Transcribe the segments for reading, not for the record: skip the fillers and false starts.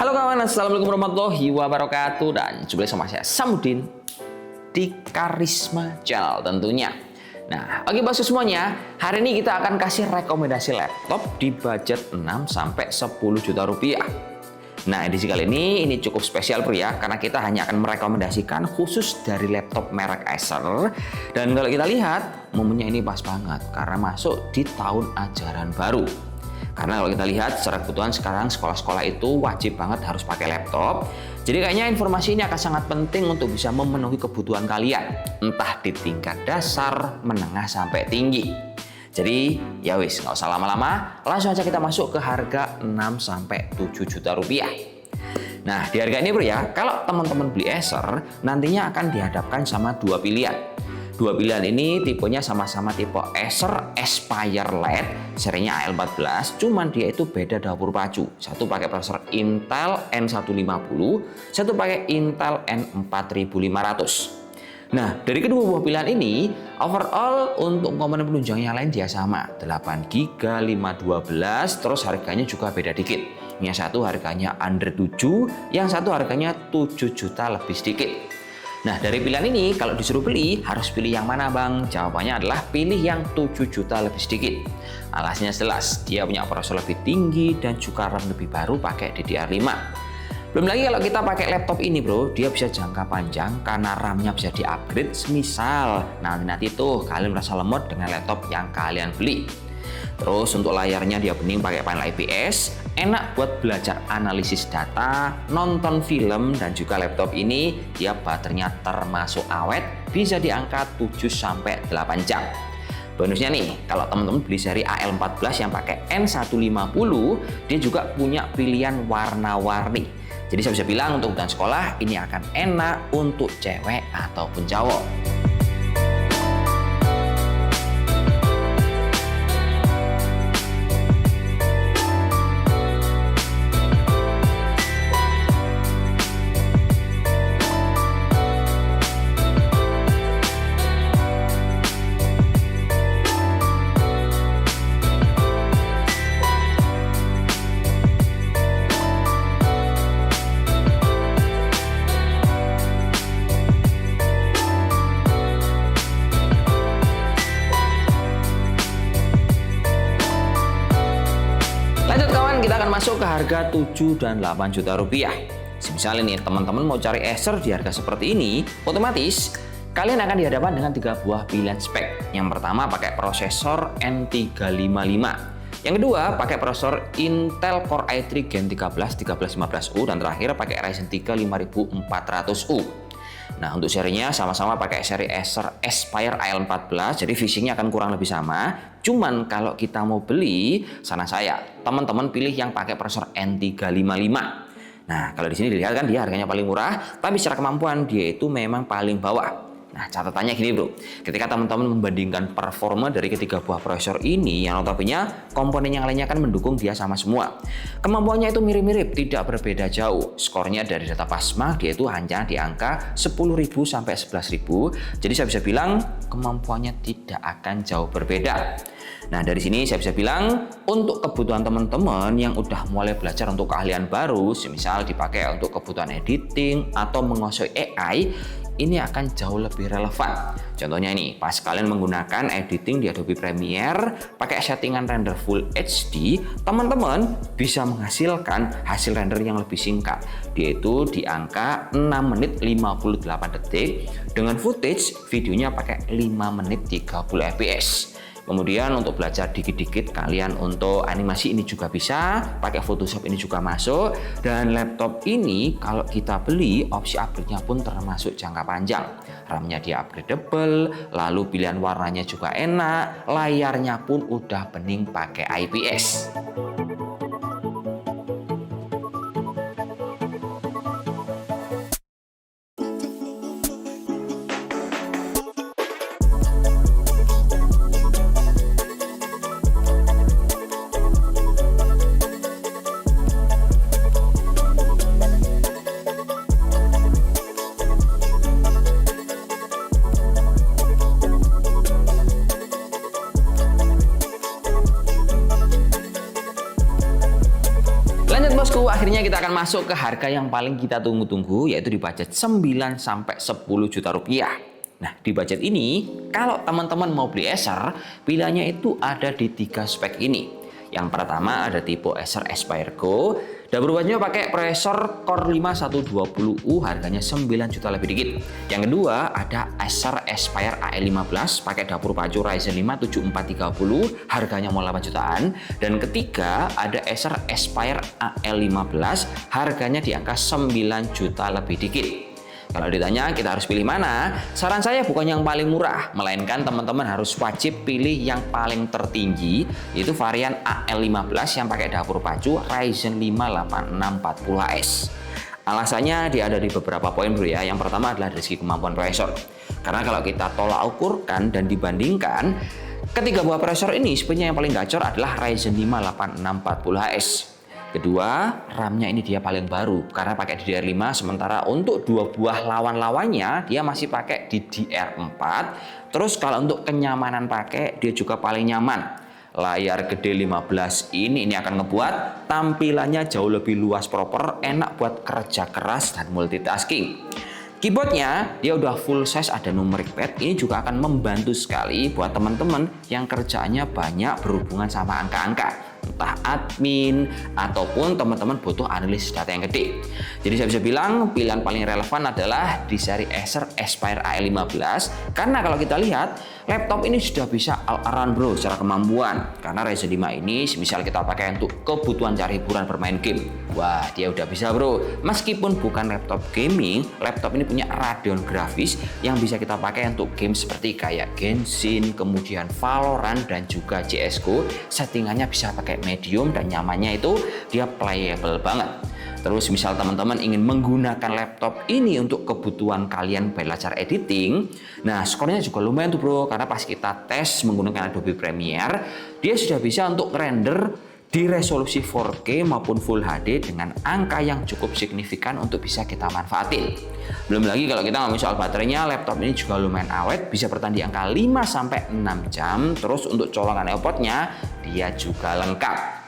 Halo kawan, assalamualaikum warahmatullahi wabarakatuh. Dan jumpa sama saya Samudin di Karisma Channel tentunya. Nah, oke bosku semuanya, hari ini kita akan kasih rekomendasi laptop di budget 6-10 juta rupiah. Nah, edisi kali ini cukup spesial bro ya, karena kita hanya akan merekomendasikan khusus dari laptop merek Acer. Dan kalau kita lihat, momennya ini pas banget karena masuk di tahun ajaran baru. Karena kalau kita lihat secara kebutuhan sekarang sekolah-sekolah itu wajib banget harus pakai laptop. Jadi kayaknya informasi ini akan sangat penting untuk bisa memenuhi kebutuhan kalian, entah di tingkat dasar, menengah sampai tinggi. Jadi ya wis, nggak usah lama-lama, langsung aja kita masuk ke harga 6-7 juta rupiah. Nah, di harga ini bro ya, kalau teman-teman beli Acer, nantinya akan dihadapkan sama dua pilihan. Dua pilihan ini tipenya sama-sama tipe Acer Aspire LED serinya AL14, cuman dia itu beda dapur pacu. Satu pakai prosesor Intel N150, satu pakai Intel N4500. Nah, dari kedua buah pilihan ini, overall untuk komponen penunjangnya lain dia sama, 8GB, 512, terus harganya juga beda dikit. Yang satu harganya under 7, yang satu harganya 7 juta lebih sedikit. Nah, dari pilihan ini kalau disuruh beli harus pilih yang mana bang? Jawabannya adalah pilih yang 7 juta lebih sedikit. Alasnya jelas, dia punya prosesor lebih tinggi dan juga RAM lebih baru pakai DDR5. Belum lagi kalau kita pakai laptop ini bro, dia bisa jangka panjang karena RAM-nya bisa di-upgrade semisal nanti tuh kalian merasa lemot dengan laptop yang kalian beli. Terus untuk layarnya dia bening pakai panel IPS, enak buat belajar analisis data, nonton film, dan juga laptop ini dia baterainya termasuk awet, bisa di angka 7-8 jam. Bonusnya nih, kalau teman-teman beli seri AL14 yang pakai N150, dia juga punya pilihan warna-warni. Jadi saya bisa bilang untuk kebutuhan sekolah ini akan enak untuk cewek ataupun cowok. Lanjut kawan, kita akan masuk ke harga 7 dan 8 juta rupiah. Misal ini teman-teman mau cari Acer di harga seperti ini, otomatis kalian akan dihadapkan dengan 3 buah pilihan spek. Yang pertama pakai prosesor N355. Yang kedua pakai prosesor Intel Core i3 Gen 13 1315U, dan terakhir pakai Ryzen 3 5400U. Nah, untuk serinya sama-sama pakai seri Acer Aspire AL14, jadi finishingnya akan kurang lebih sama. Cuman kalau kita mau beli, saran saya, teman-teman pilih yang pakai prosesor N355. Nah, kalau di sini dilihat kan dia harganya paling murah, tapi secara kemampuan dia itu memang paling bawah. Nah, catatannya gini bro, ketika teman-teman membandingkan performa dari ketiga buah prosesor ini, yang notabene komponen yang lainnya kan mendukung dia sama semua. Kemampuannya itu mirip-mirip, tidak berbeda jauh. Skornya dari data Pasma, dia itu hanya di angka 10.000 sampai 11.000. Jadi saya bisa bilang kemampuannya tidak akan jauh berbeda. Nah, dari sini saya bisa bilang untuk kebutuhan teman-teman yang udah mulai belajar untuk keahlian baru, semisal dipakai untuk kebutuhan editing atau menguasai AI, ini akan jauh lebih relevan. Contohnya ini, pas kalian menggunakan editing di Adobe Premiere, pakai settingan render Full HD, teman-teman bisa menghasilkan hasil render yang lebih singkat. Dia itu di angka 6 menit 58 detik, dengan footage videonya pakai 5 menit 30 fps. Kemudian untuk belajar dikit-dikit kalian untuk animasi ini juga bisa, pakai Photoshop ini juga masuk. Dan laptop ini kalau kita beli opsi upgrade-nya pun termasuk jangka panjang. RAM-nya dia upgradable, lalu pilihan warnanya juga enak, layarnya pun udah bening pakai IPS. Selanjutnya kita akan masuk ke harga yang paling kita tunggu-tunggu, yaitu di budget 9 sampai 10 juta rupiah. Nah, di budget ini, kalau teman-teman mau beli Acer, pilihannya itu ada di 3 spek ini. Yang pertama ada tipe Acer Aspire Go. Dapur buatnya pakai prosesor Core 5 120U, harganya 9 juta lebih dikit. Yang kedua ada Acer Aspire AE15 pakai dapur pacu Ryzen 5 7430, harganya mau 8 jutaan. Dan ketiga ada Acer Aspire AE15, harganya di angka 9 juta lebih dikit. Kalau ditanya kita harus pilih mana, saran saya bukan yang paling murah, melainkan teman-teman harus wajib pilih yang paling tertinggi, yaitu varian AE15 yang pakai dapur pacu Ryzen 5 8640HS. Alasannya dia ada di beberapa poin bro ya. Yang pertama adalah dari segi kemampuan prosesor. Karena kalau kita tolak ukurkan dan dibandingkan, ketiga buah prosesor ini sebenarnya yang paling gacor adalah Ryzen 5 8640HS. Kedua, RAM-nya ini dia paling baru karena pakai DDR5, sementara untuk dua buah lawan-lawannya dia masih pakai DDR4. Terus kalau untuk kenyamanan pakai, dia juga paling nyaman. Layar gede 15 ini akan ngebuat tampilannya jauh lebih luas proper, enak buat kerja keras dan multitasking. Keyboardnya dia udah full size, ada numeric pad. Ini juga akan membantu sekali buat teman-teman yang kerjaannya banyak berhubungan sama angka-angka, entah admin ataupun teman-teman butuh analisis data yang gede. Jadi saya bisa bilang pilihan paling relevan adalah di seri Acer Aspire AE15, karena kalau kita lihat laptop ini sudah bisa all around bro secara kemampuan. Karena Ryzen 5 ini misal kita pakai untuk kebutuhan cari hiburan bermain game, wah dia udah bisa bro. Meskipun bukan laptop gaming, laptop ini punya Radeon grafis yang bisa kita pakai untuk game seperti kayak Genshin, kemudian Valorant dan juga CS:GO. Settingannya bisa pakai medium dan nyamannya itu dia playable banget. Terus misal teman-teman ingin menggunakan laptop ini untuk kebutuhan kalian belajar editing, nah skornya juga lumayan tuh bro, karena pas kita tes menggunakan Adobe Premiere, dia sudah bisa untuk render di resolusi 4K maupun Full HD dengan angka yang cukup signifikan untuk bisa kita manfaatin. Belum lagi kalau kita ngomongin soal baterainya, laptop ini juga lumayan awet, bisa bertahan di angka 5-6 jam. Terus untuk colongan earpodnya dia juga lengkap.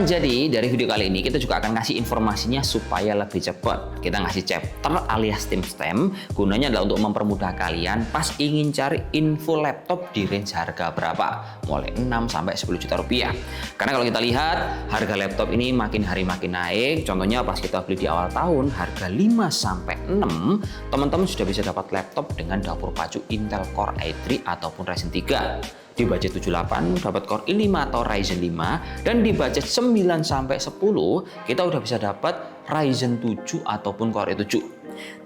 Jadi dari video kali ini kita juga akan ngasih informasinya supaya lebih cepat. Kita ngasih chapter alias timestamp, gunanya adalah untuk mempermudah kalian pas ingin cari info laptop di range harga berapa, mulai 6 sampai 10 juta rupiah. Karena kalau kita lihat harga laptop ini makin hari makin naik. Contohnya pas kita beli di awal tahun harga 5 sampai 6, teman-teman sudah bisa dapat laptop dengan dapur pacu Intel Core i3 ataupun Ryzen 3. Di budget 78 dapat Core i5 atau Ryzen 5, dan di budget 9 sampai 10 kita udah bisa dapat Ryzen 7 ataupun Core i7.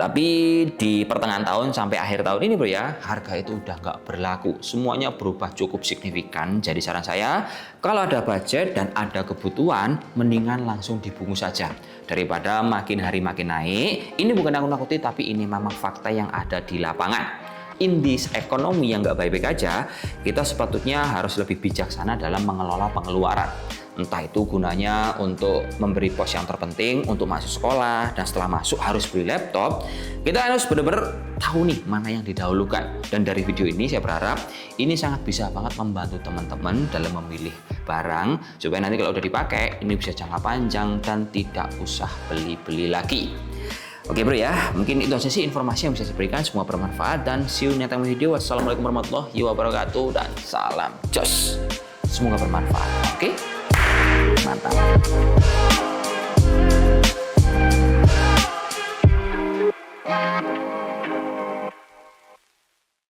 Tapi di pertengahan tahun sampai akhir tahun ini bro ya, harga itu udah nggak berlaku. Semuanya berubah cukup signifikan. Jadi saran saya, kalau ada budget dan ada kebutuhan, mendingan langsung dibungkus saja daripada makin hari makin naik. Ini bukan nakut-nakuti, tapi ini memang fakta yang ada di lapangan. Indis ekonomi yang nggak baik-baik aja, kita sepatutnya harus lebih bijaksana dalam mengelola pengeluaran. Entah itu gunanya untuk memberi pos yang terpenting untuk masuk sekolah, dan setelah masuk harus beli laptop. Kita harus benar-benar tahu nih mana yang didahulukan. Dan dari video ini saya berharap ini sangat bisa banget membantu teman-teman dalam memilih barang, supaya nanti kalau udah dipakai ini bisa jangka panjang dan tidak usah beli-beli lagi. Oke bro ya, mungkin itu aja sih informasi yang bisa saya berikan. Semua bermanfaat dan see you next video. Wassalamualaikum warahmatullahi wabarakatuh dan salam jos. Semoga bermanfaat. Oke, mantap.